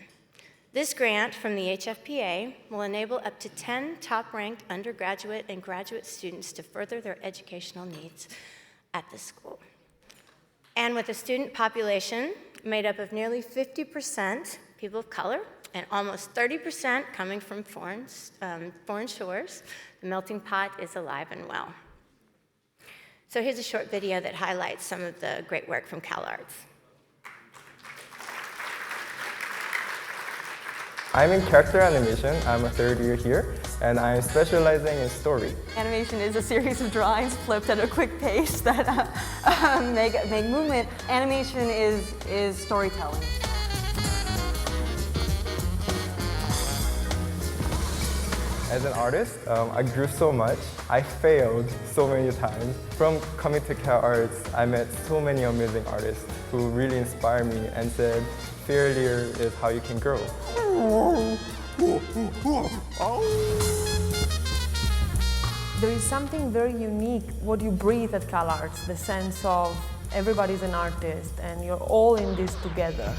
This grant from the HFPA will enable up to 10 top-ranked undergraduate and graduate students to further their educational needs at the school. And with a student population made up of nearly 50% people of color and almost 30% coming from foreign shores, the melting pot is alive and well. So here's a short video that highlights some of the great work from CalArts. I'm in character animation. I'm a third year here, and I'm specializing in story. Animation is a series of drawings flipped at a quick pace that make movement. Animation is storytelling. As an artist, I grew so much. I failed so many times. From coming to CalArts, I met so many amazing artists who really inspired me and said, failure is how you can grow. There is something very unique, what you breathe at CalArts, the sense of everybody's an artist and you're all in this together.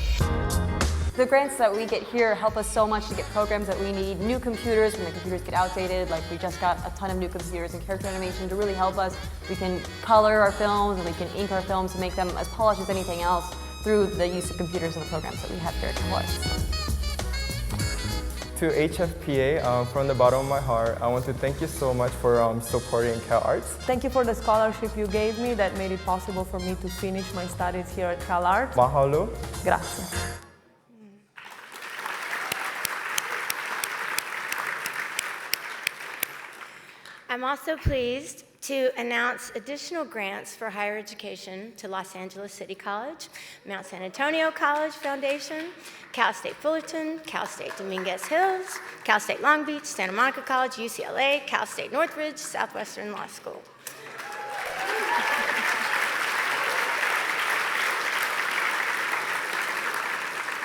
The grants that we get here help us so much to get programs that we need, new computers when the computers get outdated, like we just got a ton of new computers in character animation to really help us. We can color our films and we can ink our films to make them as polished as anything else through the use of computers and the programs that we have here at CalArts. To HFPA, from the bottom of my heart, I want to thank you so much for supporting CalArts. Thank you for the scholarship you gave me that made it possible for me to finish my studies here at CalArts. Mahalo. Grazie. I'm also pleased to announce additional grants for higher education to Los Angeles City College, Mount San Antonio College Foundation, Cal State Fullerton, Cal State Dominguez Hills, Cal State Long Beach, Santa Monica College, UCLA, Cal State Northridge, Southwestern Law School.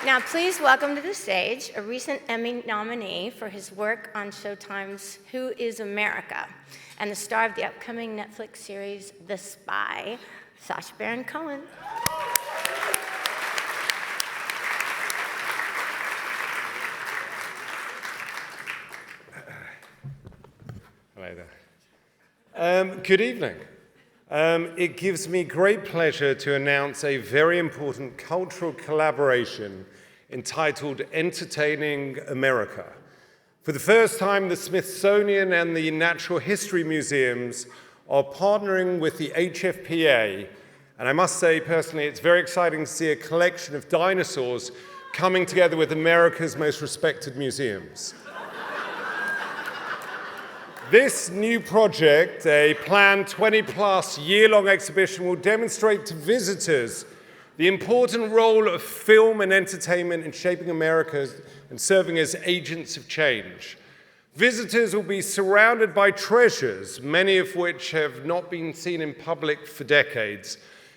Now, please welcome to the stage a recent Emmy nominee for his work on Showtime's Who is America, and the star of the upcoming Netflix series The Spy, Sacha Baron Cohen. Hello there. Good evening. It gives me great pleasure to announce a very important cultural collaboration entitled Entertaining America. For the first time, the Smithsonian and the Natural History Museums are partnering with the HFPA, and I must say personally it's very exciting to see a collection of dinosaurs coming together with America's most respected museums. This new project, a planned 20-plus year-long exhibition, will demonstrate to visitors the important role of film and entertainment in shaping America and serving as agents of change. Visitors will be surrounded by treasures, many of which have not been seen in public for decades,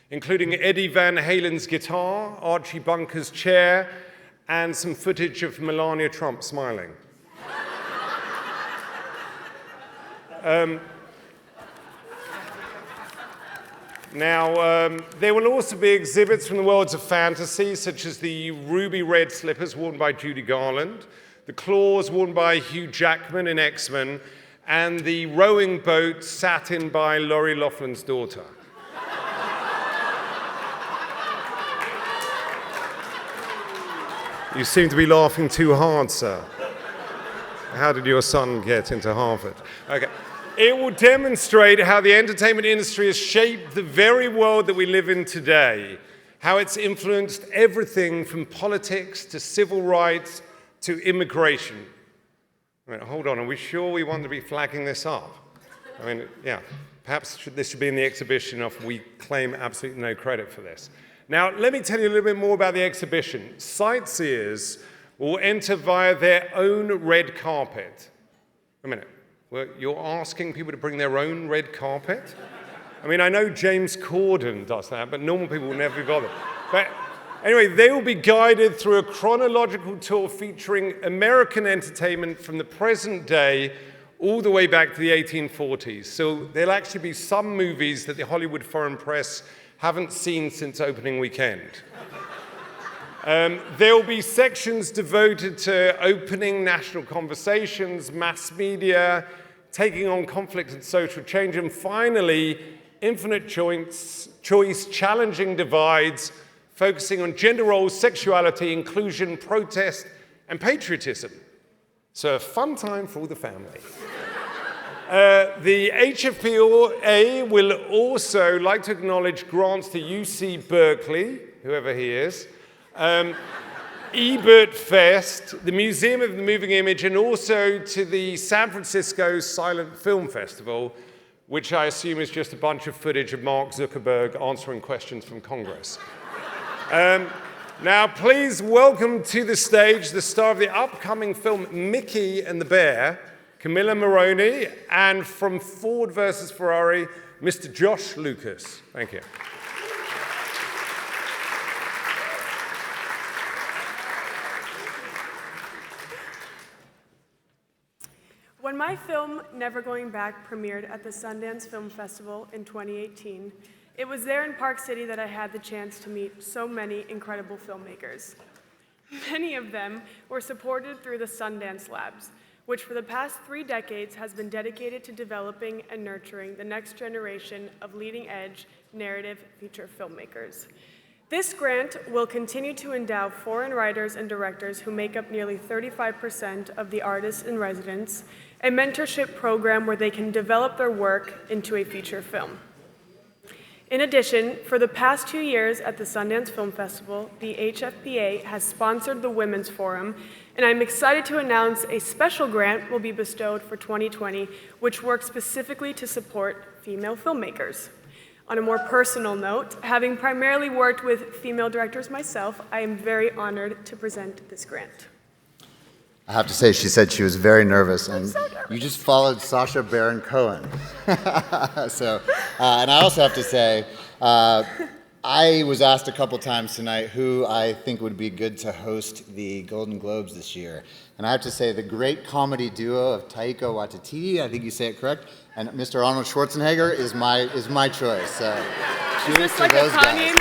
including Eddie Van Halen's guitar, Archie Bunker's chair, and some footage of Melania Trump smiling. There will also be exhibits from the worlds of fantasy, such as the ruby red slippers worn by Judy Garland, the claws worn by Hugh Jackman in X-Men, and the rowing boat sat in by Lori Loughlin's daughter. You seem to be laughing too hard, sir. How did your son get into Harvard? Okay. It will demonstrate how the entertainment industry has shaped the very world that we live in today, how it's influenced everything from politics to civil rights to immigration. I mean, hold on, are we sure we want to be flagging this up? I mean, yeah, perhaps this should be in the exhibition if we claim absolutely no credit for this. Now, let me tell you a little bit more about the exhibition. Sightseers will enter via their own red carpet. A minute. Well, you're asking people to bring their own red carpet? I mean, I know James Corden does that, but normal people will never be bothered. But anyway, they will be guided through a chronological tour featuring American entertainment from the present day all the way back to the 1840s. So there'll actually be some movies that the Hollywood Foreign Press haven't seen since opening weekend. There will be sections devoted to opening national conversations, mass media, taking on conflict and social change, and finally, infinite choice, challenging divides, focusing on gender roles, sexuality, inclusion, protest, and patriotism. So a fun time for all the family. The HFPA will also like to acknowledge grants to UC Berkeley, whoever he is, Ebert Fest, the Museum of the Moving Image, and also to the San Francisco Silent Film Festival, which I assume is just a bunch of footage of Mark Zuckerberg answering questions from Congress. Now, please welcome to the stage the star of the upcoming film Mickey and the Bear, Camilla Moroni, and from Ford versus Ferrari, Mr. Josh Lucas. Thank you. When my film, Never Going Back, premiered at the Sundance Film Festival in 2018, it was there in Park City that I had the chance to meet so many incredible filmmakers. Many of them were supported through the Sundance Labs, which for the past 3 decades has been dedicated to developing and nurturing the next generation of leading-edge narrative feature filmmakers. This grant will continue to endow foreign writers and directors who make up nearly 35% of the artists in residence, a mentorship program where they can develop their work into a feature film. In addition, for the past 2 years at the Sundance Film Festival, the HFPA has sponsored the Women's Forum, and I'm excited to announce a special grant will be bestowed for 2020, which works specifically to support female filmmakers. On a more personal note, having primarily worked with female directors myself, I am very honored to present this grant. I have to say, she said she was very nervous, and you just followed Sacha Baron Cohen. And I also have to say, I was asked a couple times tonight who I think would be good to host the Golden Globes this year. And I have to say, the great comedy duo of Taika Waititi, I think you say it correct, and Mr. Arnold Schwarzenegger is my choice. So, cheers to those guys.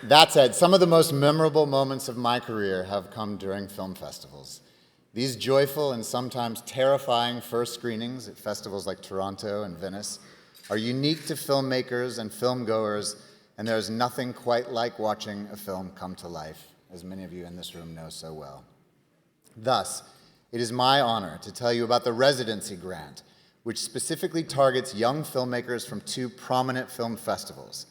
That said, some of the most memorable moments of my career have come during film festivals. These joyful and sometimes terrifying first screenings at festivals like Toronto and Venice are unique to filmmakers and filmgoers, and there's nothing quite like watching a film come to life, as many of you in this room know so well. Thus, it is my honor to tell you about the Residency Grant, which specifically targets young filmmakers from 2 prominent film festivals.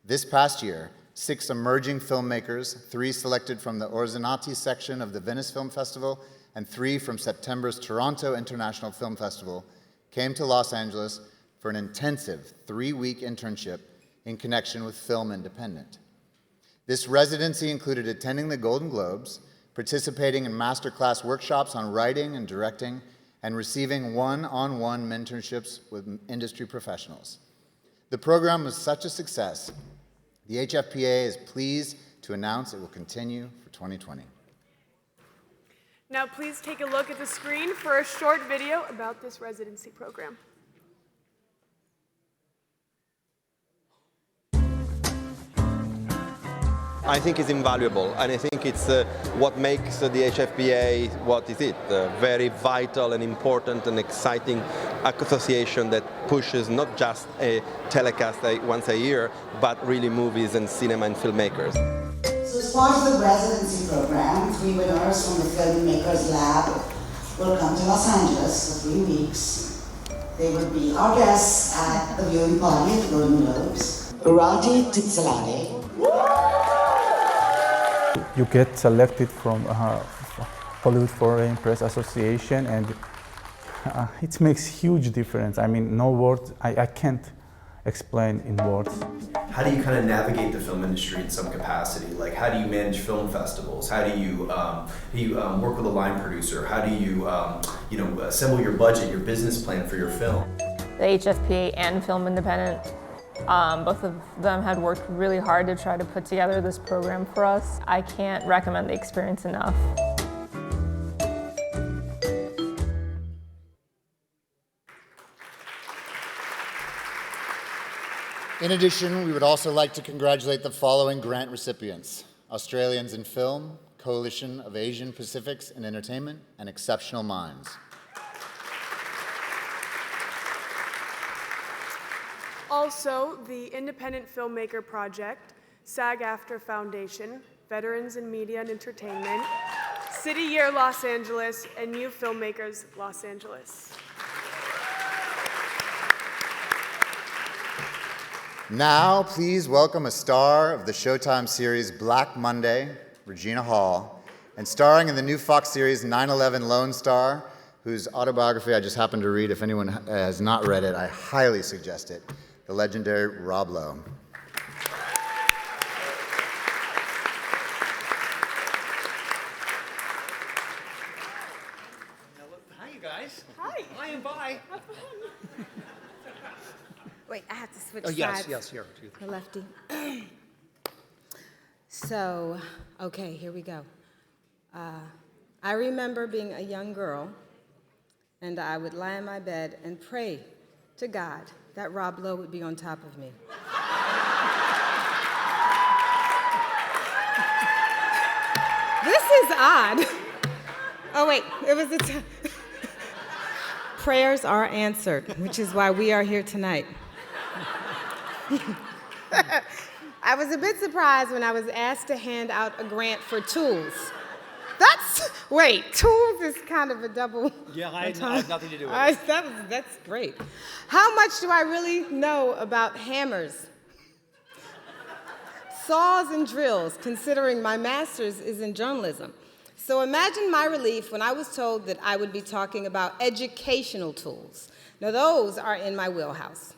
This past year, 6 emerging filmmakers, 3 selected from the Orzinati section of the Venice Film Festival, and 3 from September's Toronto International Film Festival came to Los Angeles for an intensive 3-week internship in connection with Film Independent. This residency included attending the Golden Globes, participating in masterclass workshops on writing and directing, and receiving one-on-one mentorships with industry professionals. The program was such a success, the HFPA is pleased to announce it will continue for 2020. Now please take a look at the screen for a short video about this residency program. I think it's invaluable, and I think it's what makes the HFPA what is it, a very vital and important and exciting association that pushes not just a telecast once a year, but really movies and cinema and filmmakers. So as part of the residency program, 3 winners from the Filmmakers Lab will come to Los Angeles for 3 weeks. They will be our guests at the viewing party at the Golden Globes. Raji Titsalade. You get selected from Hollywood Foreign Press Association, and it makes huge difference. I mean, no words, I can't explain in words. How do you kind of navigate the film industry in some capacity? Like, how do you manage film festivals? How do you work with a line producer? How do you, assemble your budget, your business plan for your film? The HFPA and Film Independent, both of them had worked really hard to try to put together this program for us. I can't recommend the experience enough. In addition, we would also like to congratulate the following grant recipients: Australians in Film, Coalition of Asian Pacifics in Entertainment, and Exceptional Minds. Also, the Independent Filmmaker Project, SAG-AFTRA Foundation, Veterans in Media and Entertainment, City Year Los Angeles, and New Filmmakers Los Angeles. Now, please welcome a star of the Showtime series Black Monday, Regina Hall, and starring in the new Fox series 9/11 Lone Star, whose autobiography I just happened to read. If anyone has not read it, I highly suggest it. The legendary Rob Lowe. Hi, you guys. Hi. Hi and bye. Wait, I have to switch Oh, yes, sides. yes, here. The lefty. So, okay, here we go. I remember being a young girl, and I would lie in my bed and pray to God that Rob Lowe would be on top of me. This is odd. Oh, wait, it was prayers are answered, which is why we are here tonight. I was a bit surprised when I was asked to hand out a grant for tools. Tools is kind of a double. Yeah, I had nothing to do with it. That's great. How much do I really know about hammers, saws, and drills, considering my master's is in journalism? So imagine my relief when I was told that I would be talking about educational tools. Now, those are in my wheelhouse.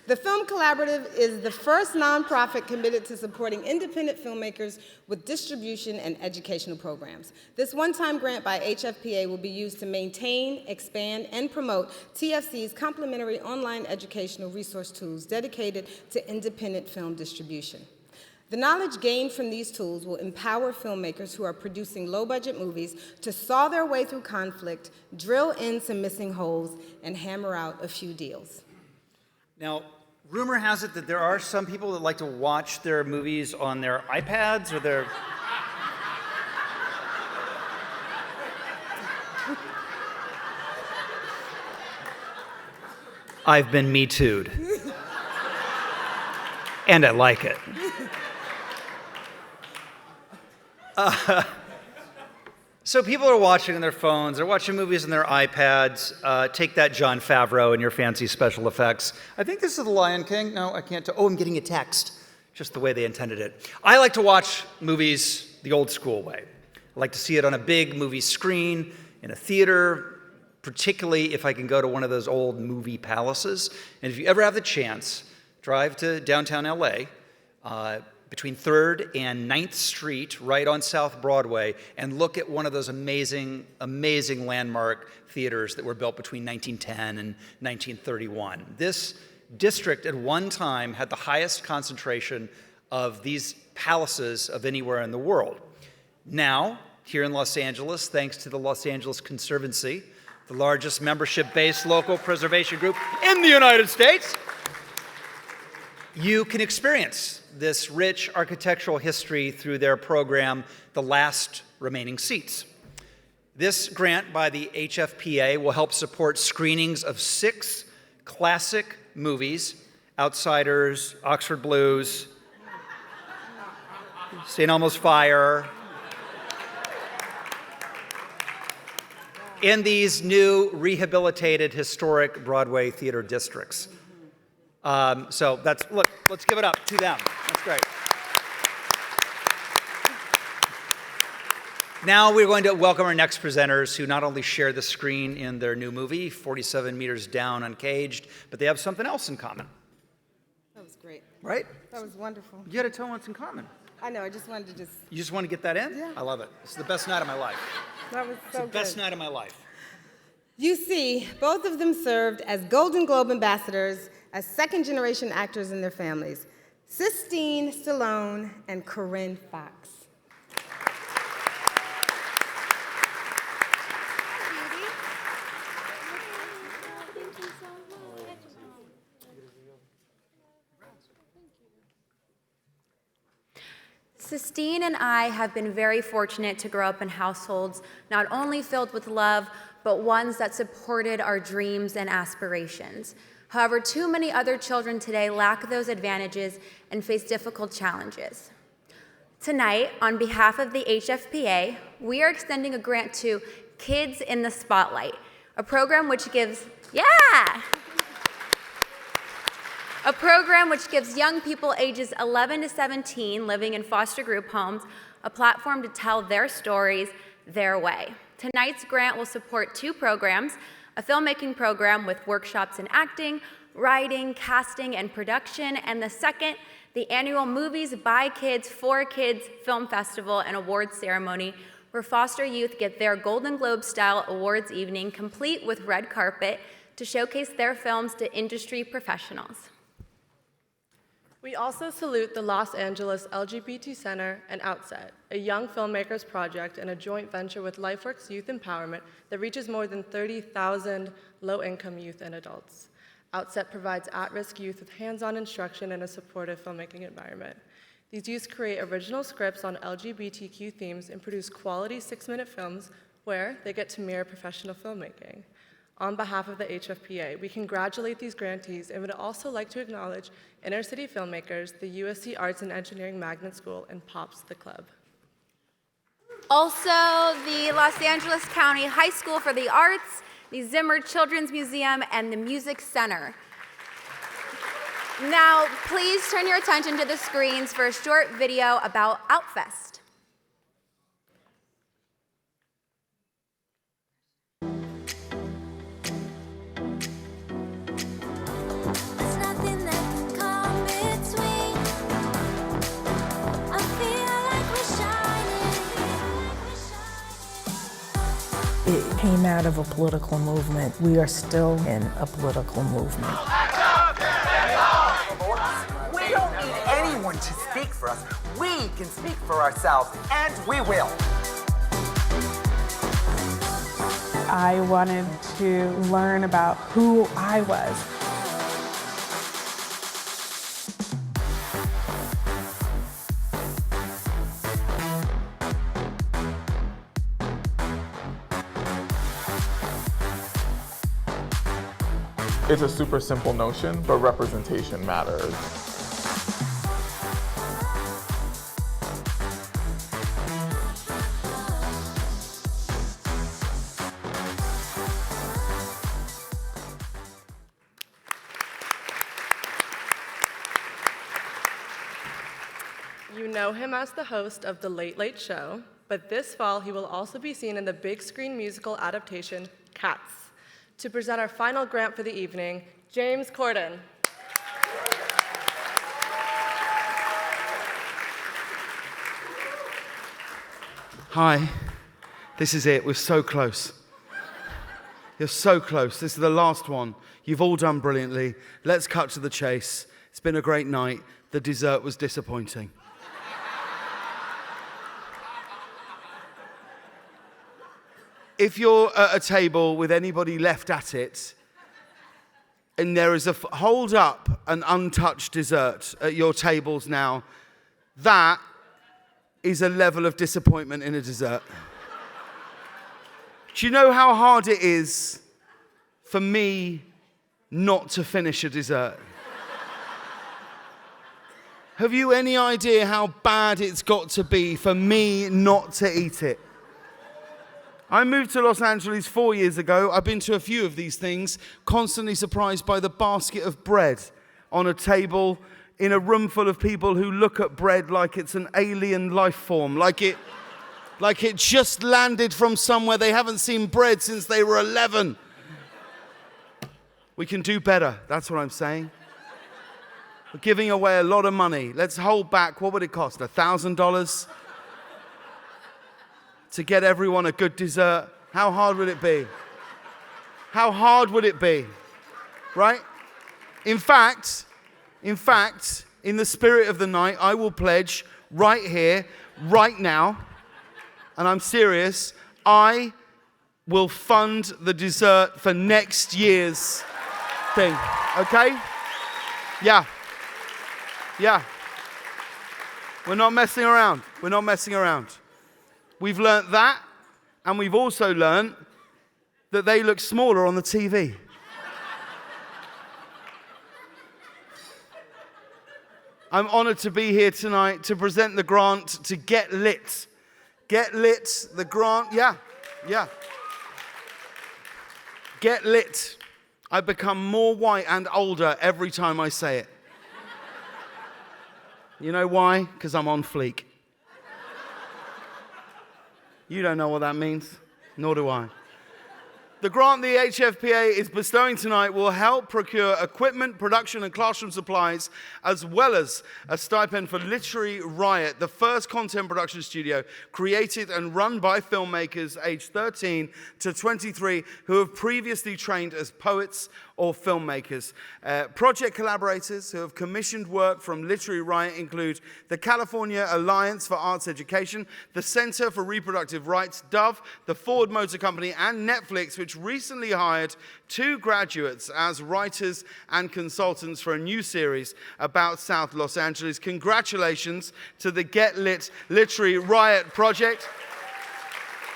The Film Collaborative is the first nonprofit committed to supporting independent filmmakers with distribution and educational programs. This one-time grant by HFPA will be used to maintain, expand, and promote TFC's complimentary online educational resource tools dedicated to independent film distribution. The knowledge gained from these tools will empower filmmakers who are producing low-budget movies to saw their way through conflict, drill in some missing holes, and hammer out a few deals. Now, rumor has it that there are some people that like to watch their movies on their iPads or their... I've been Me Too'd. And I like it. So people are watching on their phones, they're watching movies on their iPads. Take that, Jon Favreau, and your fancy special effects. I think this is The Lion King. No, I can't. Oh, I'm getting a text. just the way they intended it. I like to watch movies the old school way. I like to see it on a big movie screen, in a theater, particularly if I can go to one of those old movie palaces. And if you ever have the chance, drive to downtown LA, between 3rd and 9th Street, right on South Broadway, and look at one of those amazing, amazing landmark theaters that were built between 1910 and 1931. This district at one time had the highest concentration of these palaces of anywhere in the world. Now, here in Los Angeles, thanks to the Los Angeles Conservancy, the largest membership-based local preservation group in the United States, you can experience this rich architectural history through their program, The Last Remaining Seats. This grant by the HFPA will help support screenings of 6 classic movies: Outsiders, Oxford Blues, St. Elmo's Fire, in these new rehabilitated historic Broadway theater districts. So let's give it up to them. That's great. Now we're going to welcome our next presenters, who not only share the screen in their new movie, 47 Meters Down Uncaged, but they have something else in common. That was great. Right? That was wonderful. You got to tell them what's in common. I know, I just wanted to You just want to get that in? Yeah. I love it. It's the best night of my life. That was It's so the best good. night of my life. You see, both of them served as Golden Globe ambassadors as second-generation actors in their families, Sistine Stallone and Corinne Fox. Sistine and I have been very fortunate to grow up in households not only filled with love, but ones that supported our dreams and aspirations. However, too many other children today lack those advantages and face difficult challenges. Tonight, on behalf of the HFPA, we are extending a grant to Kids in the Spotlight, a program which gives, a program which gives young people ages 11 to 17 living in foster group homes a platform to tell their stories their way. Tonight's grant will support 2 programs, a filmmaking program with workshops in acting, writing, casting, and production, and the second, the annual Movies by Kids for Kids Film Festival and Awards Ceremony, where foster youth get their Golden Globe-style awards evening, complete with red carpet, to showcase their films to industry professionals. We also salute the Los Angeles LGBT Center and Outset, a young filmmakers project and a joint venture with LifeWorks Youth Empowerment that reaches more than 30,000 low-income youth and adults. Outset provides at-risk youth with hands-on instruction and a supportive filmmaking environment. These youths create original scripts on LGBTQ themes and produce quality 6-minute films where they get to mirror professional filmmaking. On behalf of the HFPA, we congratulate these grantees and would also like to acknowledge Inner City Filmmakers, the USC Arts and Engineering Magnet School, and Pops the Club. Also, the Los Angeles County High School for the Arts, the Zimmer Children's Museum, and the Music Center. Now, please turn your attention to the screens for a short video about Outfest. It came out of a political movement. We are still in a political movement. We don't need anyone to speak for us. We can speak for ourselves, and we will. I wanted to learn about who I was. It's a super simple notion, but representation matters. You know him as the host of The Late Late Show, but this fall he will also be seen in the big screen musical adaptation, Cats. To present our final grant for the evening, James Corden. Hi, this is it. We're so close. You're so close. This is the last one. You've all done brilliantly. Let's cut to the chase. It's been a great night. The dessert was disappointing. If you're at a table with anybody left at it, and there is a hold up an untouched dessert at your tables now, that is a level of disappointment in a dessert. Do you know how hard it is for me not to finish a dessert? Have you any idea how bad it's got to be for me not to eat it? I moved to Los Angeles 4 years ago. I've been to a few of these things, constantly surprised by the basket of bread on a table in a room full of people who look at bread like it's an alien life form, like it just landed from somewhere. They haven't seen bread since they were 11. We can do better, that's what I'm saying. We're giving away a lot of money. Let's hold back. What would it cost? $1,000? To get everyone a good dessert? How hard would it be? How hard would it be? Right? In fact, in the spirit of the night, I will pledge right here, right now, and I'm serious, I will fund the dessert for next year's thing. Okay? Yeah. Yeah. We're not messing around. We're not messing around. We've learnt that, and we've also learnt that they look smaller on the TV. I'm honored to be here tonight to present the grant to Get Lit. Get Lit, the grant, yeah. Get Lit. I become more white and older every time I say it. You know why? Because I'm on fleek. You don't know what that means, nor do I. The grant the HFPA is bestowing tonight will help procure equipment, production, and classroom supplies, as well as a stipend for Literary Riot, the first content production studio created and run by filmmakers aged 13 to 23 who have previously trained as poets or filmmakers. Project collaborators who have commissioned work from Literary Riot include the California Alliance for Arts Education, the Center for Reproductive Rights, Dove, the Ford Motor Company, and Netflix, which recently hired 2 graduates as writers and consultants for a new series about South Los Angeles. Congratulations to the Get Lit Literary Riot project.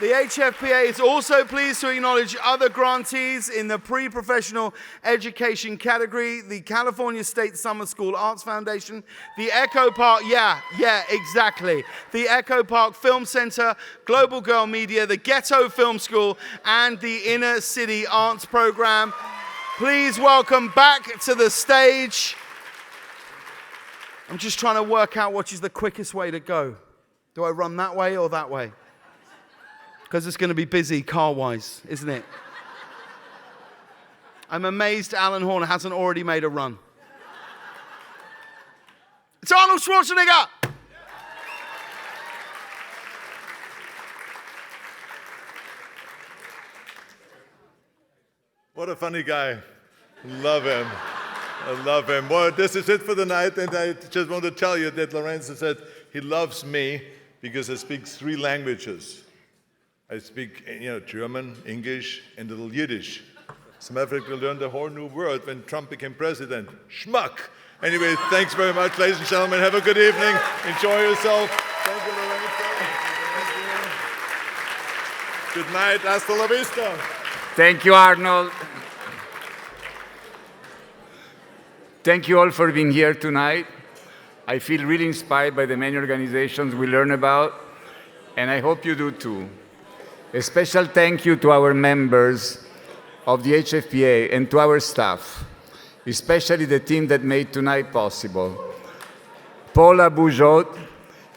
The HFPA is also pleased to acknowledge other grantees in the pre-professional education category: the California State Summer School Arts Foundation, the Echo Park, the Echo Park Film Center, Global Girl Media, the Ghetto Film School, and the Inner City Arts Program. Please welcome back to the stage. I'm just trying to work out which is the quickest way to go. Do I run that way or that way? Because it's going to be busy car-wise, isn't it? I'm amazed Alan Horn hasn't already made a run. It's Arnold Schwarzenegger! What a funny guy. Love him. I love him. Well, this is it for the night, and I just want to tell you that Lorenzo said he loves me because I speak 3 languages. I speak, German, English, and a little Yiddish. As a matter of fact, we learned a whole new word when Trump became president. Schmuck. Anyway, thanks very much, ladies and gentlemen. Have a good evening. Enjoy yourself. Thank you, Lorenzo. Good night. Hasta la vista. Thank you, Arnold. Thank you all for being here tonight. I feel really inspired by the many organizations we learn about, and I hope you do too. A special thank you to our members of the HFPA and to our staff, especially the team that made tonight possible. Paula Boujot,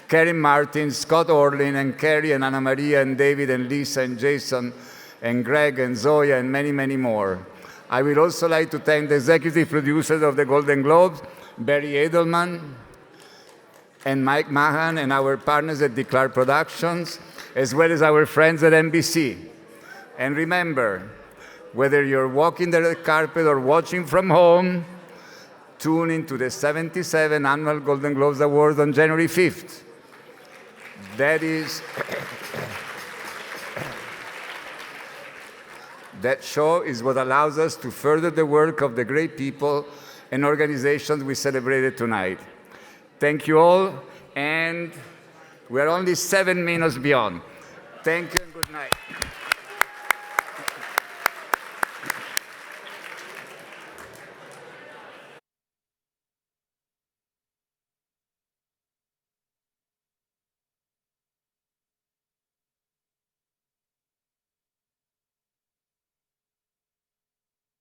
Karen Martin, Scott Orlin, and Carrie, and Anna Maria, and David, and Lisa, and Jason, and Greg, and Zoya, and many, many more. I would also like to thank the executive producers of the Golden Globes, Barry Edelman, and Mike Mahan, and our partners at Declare Productions, as well as our friends at NBC. And remember, whether you're walking the red carpet or watching from home, tune into the 77 Annual Golden Globes Awards on January 5th. That show is what allows us to further the work of the great people and organizations we celebrated tonight. Thank you all, and we're only 7 minutes beyond. Thank you.